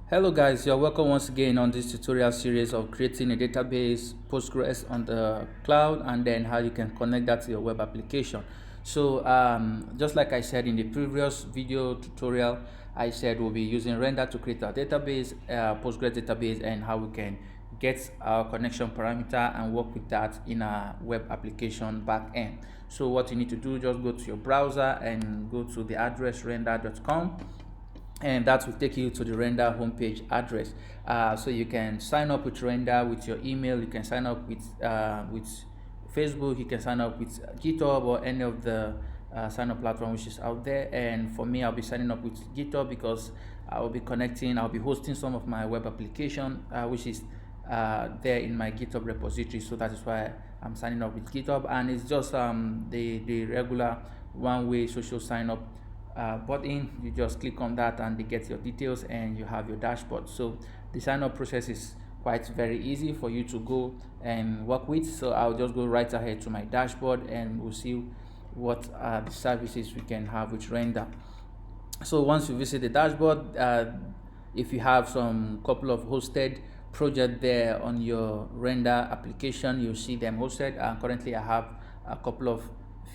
Hello guys, you're welcome once again on this tutorial series of creating a database Postgres on the cloud and then how you can connect that to your web application. So just like I said in the previous video tutorial, I said we'll be using render to create our database, Postgres database, and how we can get our connection parameter and work with that in a web application backend. So what you need to do, just go to your browser and go to the address render.com, and that will take you to the render homepage address. So you can sign up with render with your email. You can sign up with Facebook. You can sign up with github or any of the sign up platform which is out there. And for me, I'll be signing up with github because I'll be hosting some of my web application which is there in my github repository. So that is why I'm signing up with github, and it's just the regular one-way social sign up button. You just click on that and they get your details and you have your dashboard. So the sign up process is quite very easy for you to go and work with. So I'll just go right ahead to my dashboard and we'll see what are the services we can have with render. So once you visit the dashboard, if you have some couple of hosted project there on your render application, you'll see them hosted. Currently I have a couple of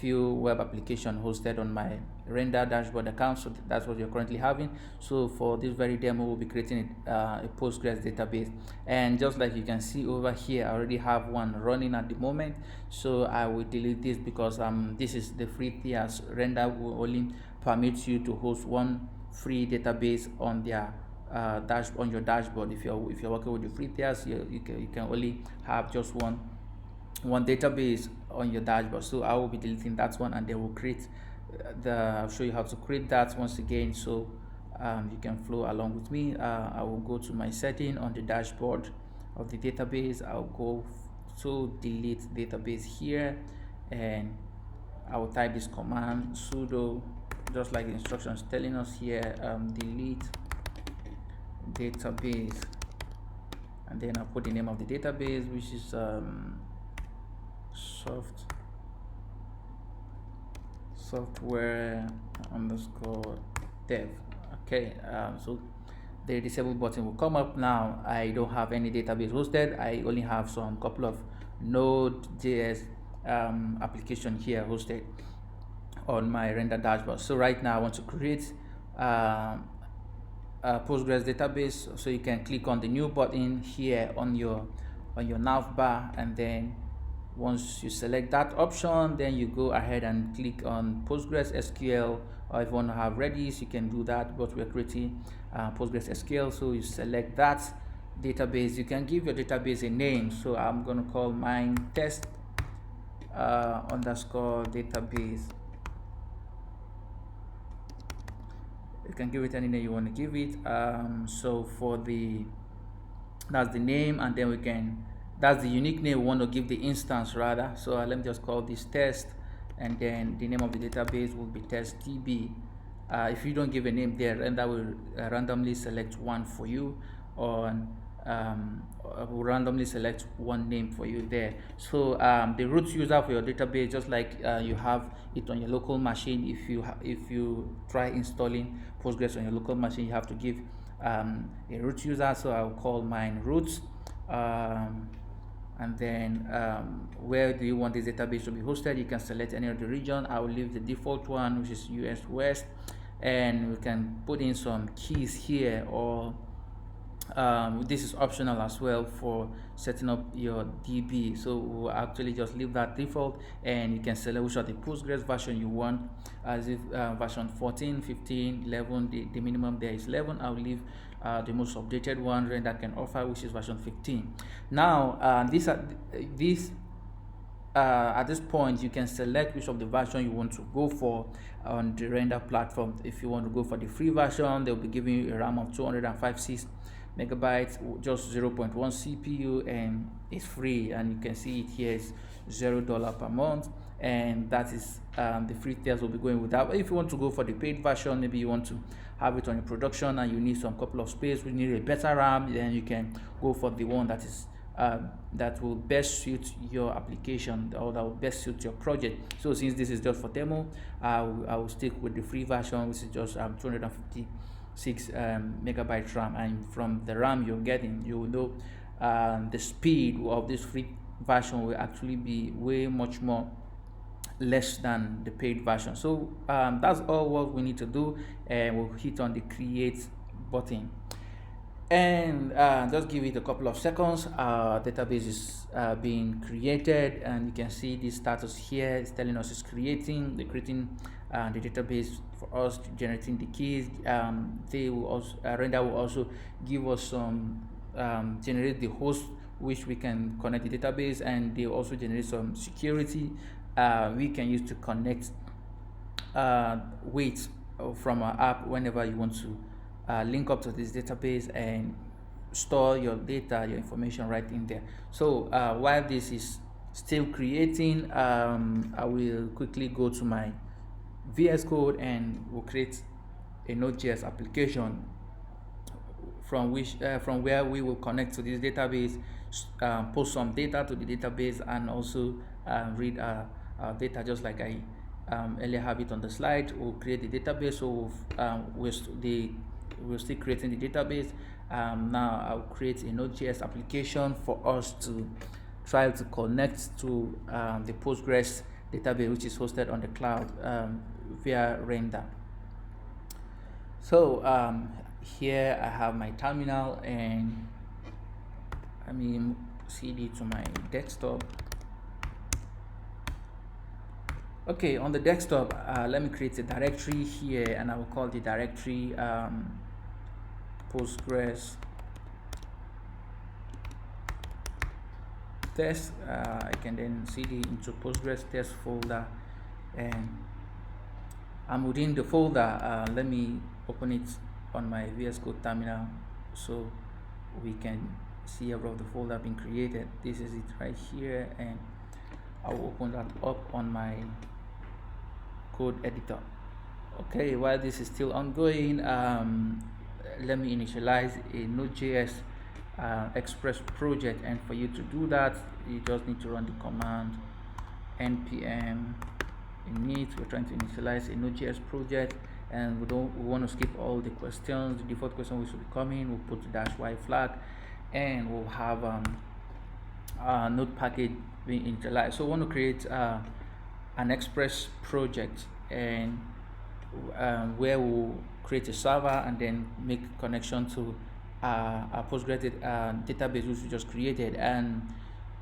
few web application hosted on my render dashboard account, so that's what you're currently having. So for this very demo, we'll be creating a Postgres database, and just like you can see over here, I already have one running at the moment. So I will delete this because this is the free tiers. Render will only permit you to host one free database on their on your dashboard. If you're working with the free tiers, you can only have just one database on your dashboard. So I will be deleting that one, and then we'll create I'll show you how to create that once again, so you can flow along with me. I will go to my setting on the dashboard of the database. I'll go to delete database here, and I will type this command sudo, just like the instructions telling us here, delete database, and then I'll put the name of the database, which is software underscore dev. Okay, so the disable button will come up. Now I don't have any database hosted. I only have some couple of Node.js application here hosted on my render dashboard. So right now I want to create a Postgres database. So you can click on the new button here on your nav bar, and then once you select that option, then you go ahead and click on PostgreSQL, or if you want to have Redis, you can do that, but we're creating PostgreSQL. So you select that database. You can give your database a name. So I'm going to call mine test underscore database. You can give it any name you want to give it. So that's the name, and then that's the unique name we want to give the instance rather. So let me just call this test, and then the name of the database will be testdb. If you don't give a name there, render will randomly select one for you, or will randomly select one name for you there. So the root user for your database, just like you have it on your local machine, if you try installing Postgres on your local machine, you have to give a root user. So I'll call mine root. And then where do you want this database to be hosted? You can select any of the region. I will leave the default one, which is US West, and we can put in some keys here, or this is optional as well for setting up your DB. So we'll actually just leave that default, and you can select which of the Postgres version you want, as if version 14, 15, 11. The minimum there is 11. I'll leave the most updated one render can offer, which is version 15. Now at this point, you can select which of the version you want to go for on the render platform. If you want to go for the free version, they'll be giving you a RAM of 256 megabytes, just 0.1 CPU, and it's free, and you can see it here is $0 per month, and that is the free tiers will be going with that. But if you want to go for the paid version, maybe you want to have it on your production and you need some couple of space, we need a better RAM, then you can go for the one that is that will best suit your application, or that will best suit your project. So since this is just for demo, I will stick with the free version, which is just 250 6 megabyte RAM, and from the RAM you're getting, you will know the speed of this free version will actually be way much more less than the paid version. So that's all what we need to do, and we'll hit on the create button, and just give it a couple of seconds. Our database is being created, and you can see the status here. It's telling us it's creating the database for us, generating the keys. They will also render will also give us some generate the host which we can connect the database, and they also generate some security we can use to connect weights from our app whenever you want to link up to this database and store your data, your information right in there. So while this is still creating, I will quickly go to my VS Code and we'll create a Node.js application from where we will connect to this database, post some data to the database, and also read our data, just like I earlier have it on the slide. We'll create the database, so we're still creating the database. Now I'll create a Node.js application for us to try to connect to the Postgres database, which is hosted on the cloud via render. So here I have my terminal, and I mean CD to my desktop. Okay, on the desktop, let me create a directory here, and I will call the directory Postgres test. I can then cd into Postgres test folder, and I'm within the folder. Let me open it on my VS Code terminal so we can see every of the folder being created. This is it right here, and I'll open that up on my code editor. Okay, while this is still ongoing, let me initialize a Node.js Express project, and for you to do that, you just need to run the command npm init. We're trying to initialize a Node.js project, and we want to skip all the questions. The default question which will be coming, we'll put the -y flag, and we'll have a node package being initialized. So we want to create an Express project, and where we'll create a server and then make connection to a Postgres database which we just created. And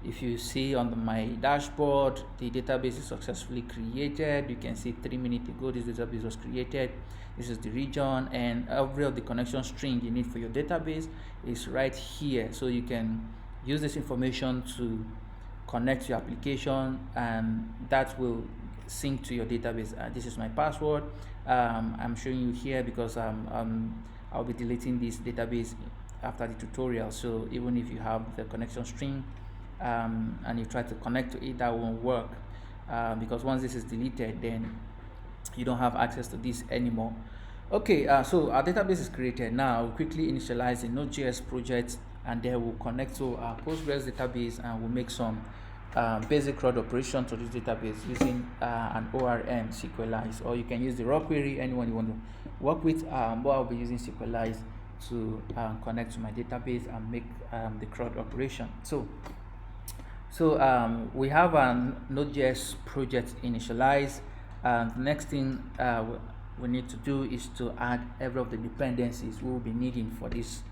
if you see on my dashboard, the database is successfully created. You can see 3 minutes ago this database was created. This is the region, and every of the connection string you need for your database is right here. So you can use this information to connect your application, and that will sync to your database. This is my password. I'm showing you here because I'll be deleting this database after the tutorial. So even if you have the connection string and you try to connect to it, that won't work because once this is deleted, then you don't have access to this anymore. Okay, so our database is created. Now we'll quickly initialize a Node.js project, and then we'll connect to our Postgres database, and we'll make some basic CRUD operation to this database using an ORM Sequelize, or you can use the raw query, anyone you want to work with, but I'll be using Sequelize to connect to my database and make the CRUD operation. So we have a Node.js project initialized. The next thing we need to do is to add every of the dependencies we will be needing for this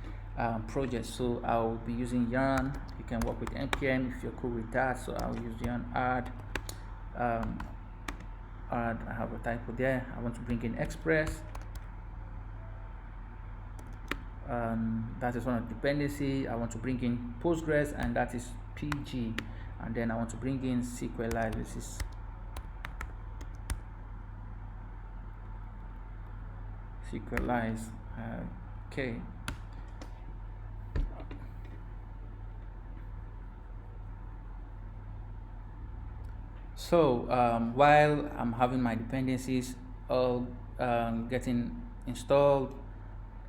project. So I'll be using yarn. You can work with npm if you're cool with that. So I'll use yarn add. I have a typo there. I want to bring in Express. That is one of the dependency. I want to bring in Postgres, and that is PG. And then I want to bring in Sequelize. This is Sequelize. Okay. So while I'm having my dependencies all getting installed,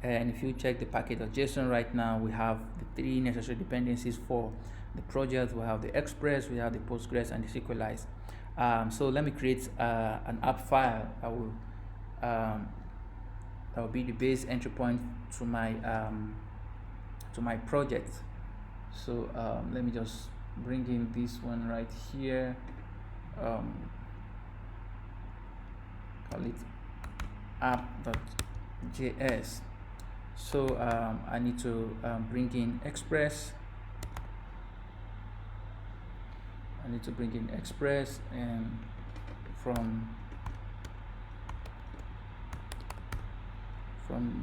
and if you check the package.json right now, we have the 3 necessary dependencies for the project. We have the Express, we have the Postgres, and the Sequelize. So let me create an app file. I will that will be the base entry point to my project. So let me just bring in this one right here. Call it app.js. So I need to bring in Express. And from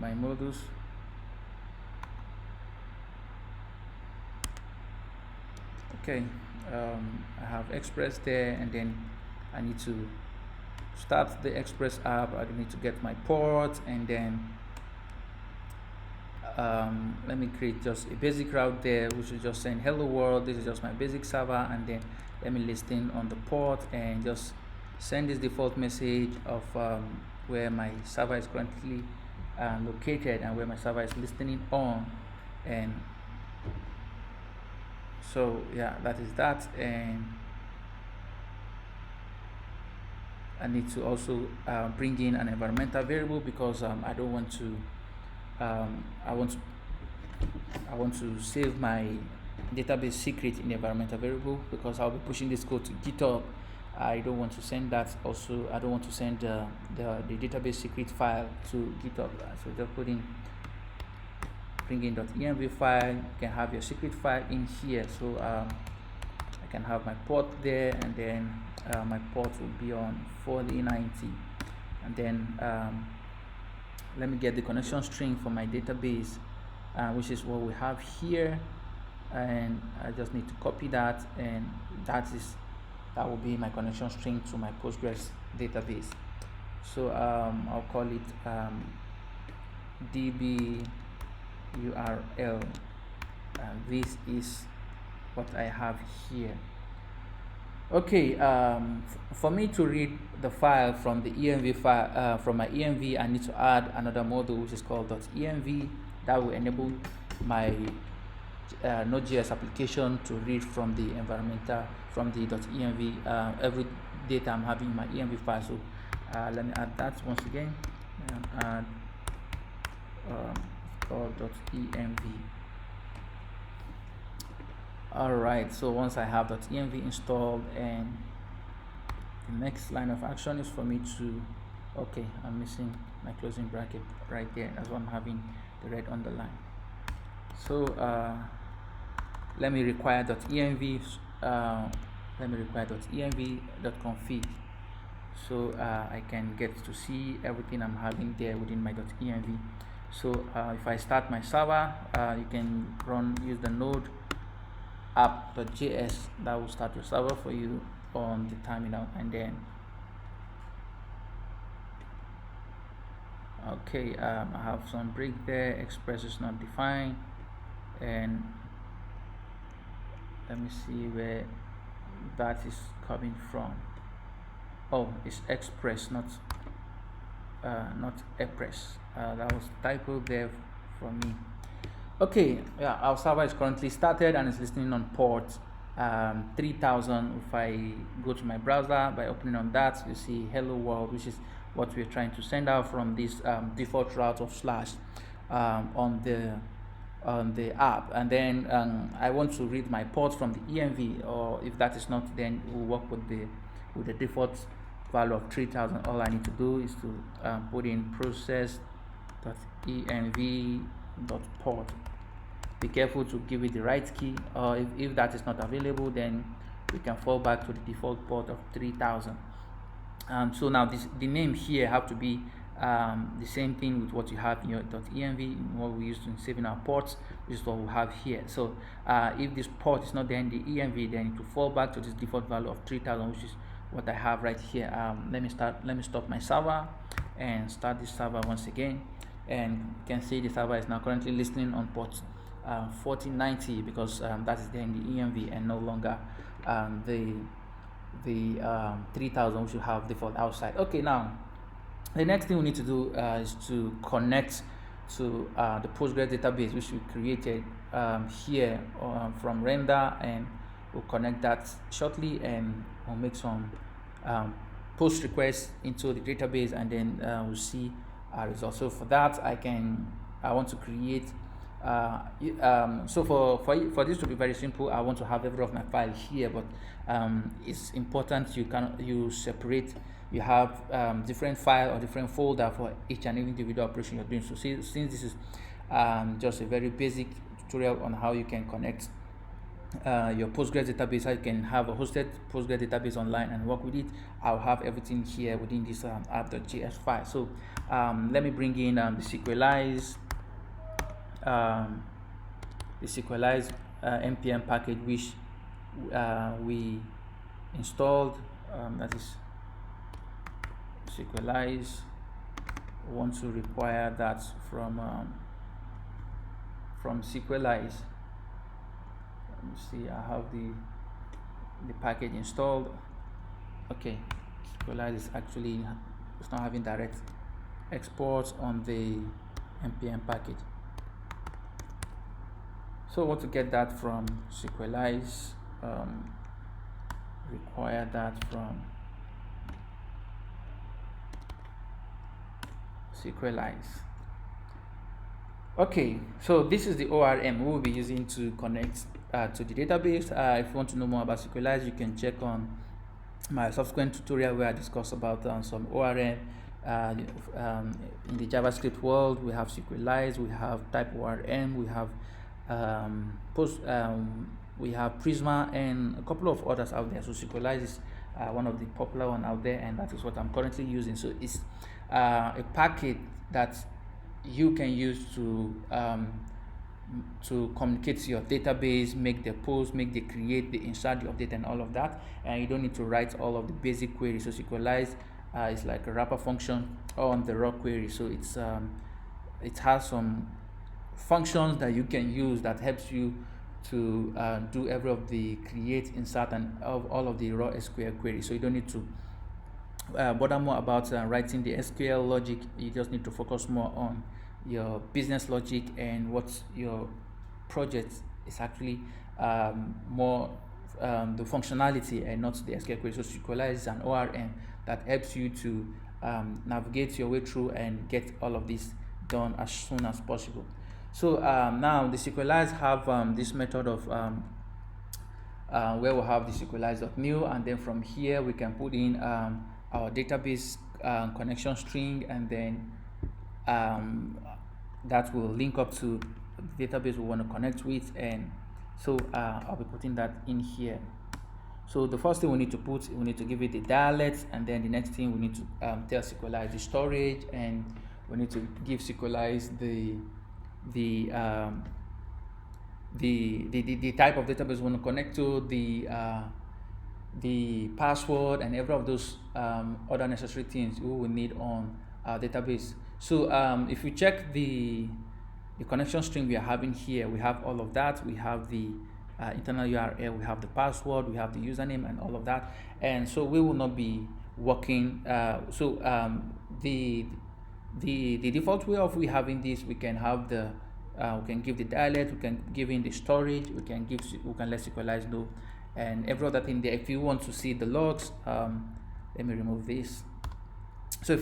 my modules. Okay, I have Express there, and then I need to start the Express app. I need to get my port, and then let me create just a basic route there, which is just saying hello world. This is just my basic server, and then let me list in on the port and just send this default message of where my server is currently located and where my server is listening on. And so yeah, that is that. And I need to also bring in an environmental variable, because I don't want to I want to save my database secret in the environmental variable, because I'll be pushing this code to GitHub. I don't want to send that. Also, I don't want to send the database secret file to GitHub. So just bring in .env file. You can have your secret file in here. So I can have my port there, and then my port will be on 4090, and then let me get the connection string for my database, which is what we have here, and I just need to copy that, and that will be my connection string to my Postgres database. So I'll call it db URL. This is what I have here. Okay, for me to read the file from the env file, from my env, I need to add another module which is called .env. That will enable my Node.js application to read from the .env every data I'm having in my env file. So let me add that once again, and add called .env. Alright, so once I have .env installed, and the next line of action is for me to, okay, I'm missing my closing bracket right there. That's why I'm having the red underline. So let me require .env. .env.config, so I can get to see everything I'm having there within my .env. So if I start my server, you can use the node app.js. that will start your server for you on the terminal. And then okay, I have some break there. Express is not defined, and let me see where that is coming from. Oh, it's Express, not Express. That was typo there for me. Okay, yeah, our server is currently started and is listening on port 3000. If I go to my browser, by opening on that, you see hello world, which is what we're trying to send out from this default route of slash on the app. And then I want to read my port from the env, or if that is not, then we'll work with the default value of 3000. All I need to do is to put in process.env.port. Be careful to give it the right key, or if that is not available, then we can fall back to the default port of 3000. So now the name here have to be the same thing with what you have in your .env, what we used in saving our ports, which is what we have here. So if this port is not there in the env, then to fall back to this default value of 3000, which is what I have right here. Let me stop my server and start this server once again, and you can see the server is now currently listening on port 4090, because that is there in the env, and no longer the 3000, which you have default outside. Okay, now the next thing we need to do is to connect to the Postgres database, which we created here from render, and we'll connect that shortly, and we'll make some post requests into the database, and then we'll see result. So for that, I want to create so for this to be very simple, I want to have every of my file here, but it's important you separate. You have different file or different folder for each and every individual operation you're doing. So since this is just a very basic tutorial on how you can connect your Postgres database, how you can have a hosted Postgres database online and work with it, I'll have everything here within this app.js file. So let me bring in the Sequelize npm package which we installed. That is Sequelize. We want to require that from Sequelize. Let me see, I have the package installed. Okay, Sequelize is actually, it's not having direct exports on the npm package. So I want to get that from Sequelize, require that from Sequelize. Okay, so this is the ORM we'll be using to connect to the database. If you want to know more about Sequelize, you can check on my subsequent tutorial where I discuss about some ORM. In the JavaScript world, we have Sequelize, we have type ORM, we have we have Prisma and a couple of others out there. So Sequelize is one of the popular one out there, and that is what I'm currently using. So it's a package that you can use to communicate to your database, make the post, make the create, the insert, the update, and all of that. And you don't need to write all of the basic queries. So Sequelize is like a wrapper function on the raw query. So it has some functions that you can use that helps you to do every of the create, insert, and all of the raw SQL queries. So you don't need to bother more about writing the SQL logic. You just need to focus more on your business logic and what your project is actually more the functionality and not the SQL query. So Sequelize is an ORM that helps you to navigate your way through and get all of this done as soon as possible. So now the Sequelize have this method of where we'll have the Sequelize.new, and then from here we can put in our database connection string, and then that will link up to the database we want to connect with. And so I'll be putting that in here. So the first thing we need to give it the dialect, and then the next thing we need to tell Sequelize the storage, and we need to give Sequelize the type of database we want to connect to, the password, and every of those other necessary things we will need on our database. So if you check the connection string we are having here, we have all of that. We have the internal URL, we have the password, we have the username, and all of that. And so we will not be working. The default way of we having this, we can have the we can give the dialect, we can give in the storage, we can let Sequelize know, and every other thing there. If you want to see the logs, let me remove this. So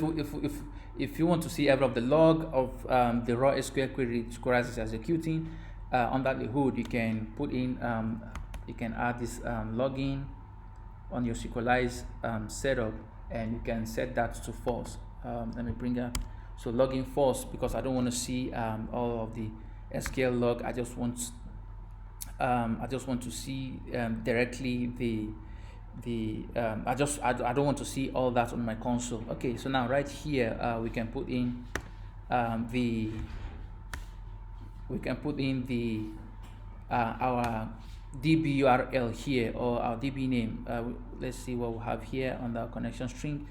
if you want to see every of the log of the raw SQL query Sequelize is executing under the hood, you can put in you can add this login on your Sequelize setup, and you can set that to false. Let me bring that. So login false, because I don't want to see all of the SQL log. I just want to see directly I don't want to see all that on my console. Okay, so now right here we can put in our DB URL here, or our DB name. Let's see what we have here on the connection string,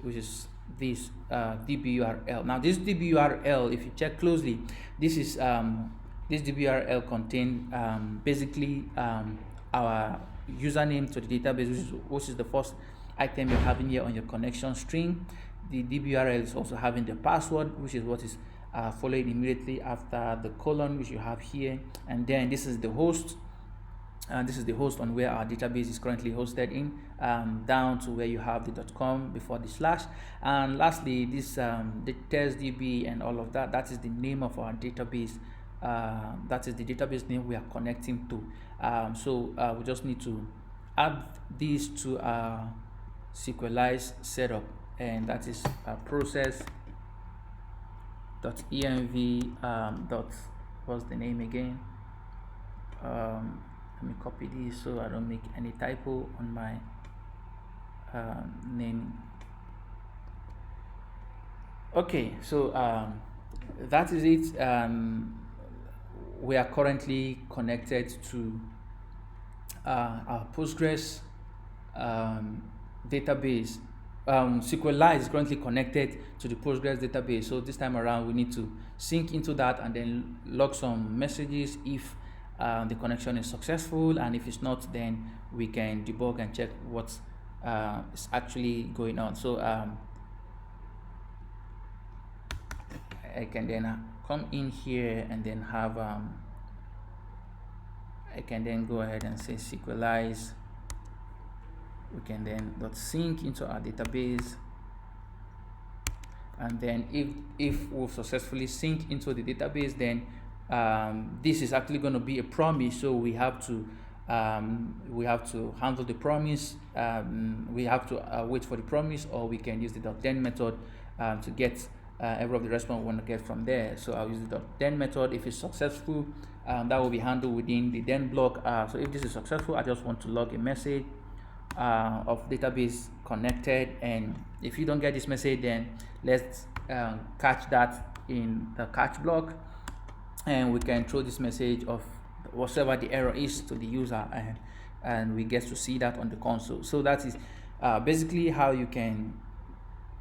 which is this DB URL. Now this DB URL, if you check closely, this is this DB URL contain basically our username to the database, which is the first item you're having here on your connection string. The DB URL is also having the password, which is what is following immediately after the colon, which you have here, and then this is the host and this is the host on where our database is currently hosted in, down to where you have the .com before the slash, and lastly this the testdb and all of that. That is the name of our database. That is the database name we are connecting to. So we just need to add this to our Sequelize setup, and that is process.env what's the name again? Let me copy this so I don't make any typo on my naming. Okay, so that is it. We are currently connected to our Postgres database. Sequelize is currently connected to the Postgres database, so this time around we need to sync into that and then log some messages if the connection is successful, and if it's not, then we can debug and check what is actually going on. So I can then come in here and then have I can then go ahead and say Sequelize. We can then .sync into our database, and then if we've successfully synced into the database, then this is actually going to be a promise, so we have to handle the promise. We have to wait for the promise, or we can use the .then method to get every of the response we want to get from there. So I'll use the .then method. If it's successful, that will be handled within the then block. So if this is successful, I just want to log a message of database connected, and if you don't get this message, then let's catch that in the catch block, and we can throw this message of whatever the error is to the user, and we get to see that on the console. So that is basically how you can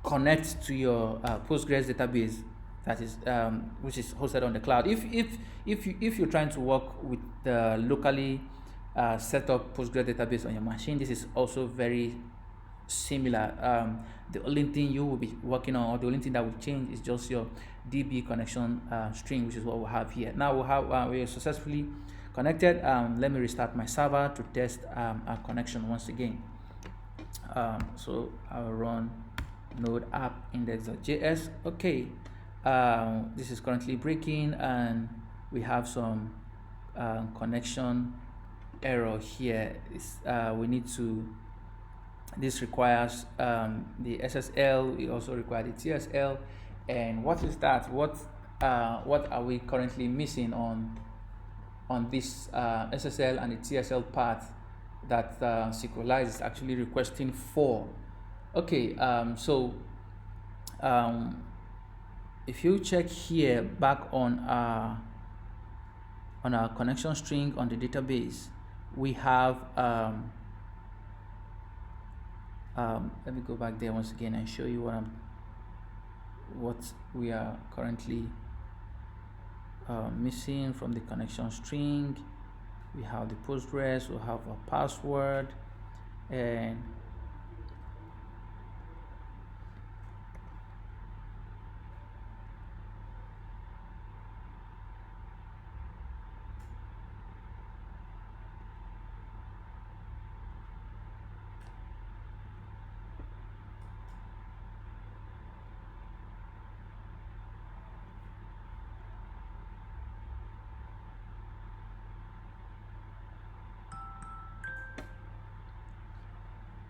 connect to your Postgres database, that is which is hosted on the cloud. If you're trying to work with the locally set up Postgres database on your machine, this is also very similar. The only thing you will be working on, or the only thing that will change, is just your DB connection string, which is what we have here. Now we are successfully connected. Let me restart my server to test our connection once again. So I'll run node app index.js. Okay, this is currently breaking, and we have some connection error here. We need to, this requires the SSL. We also require the TSL. And what is that? What are we currently missing on this SSL and the TSL part that Sequelize is actually requesting for? Okay, so if you check here back on our connection string on the database, we have let me go back there once again and show you what we are currently missing from the connection string. We have the Postgres, we have a password, and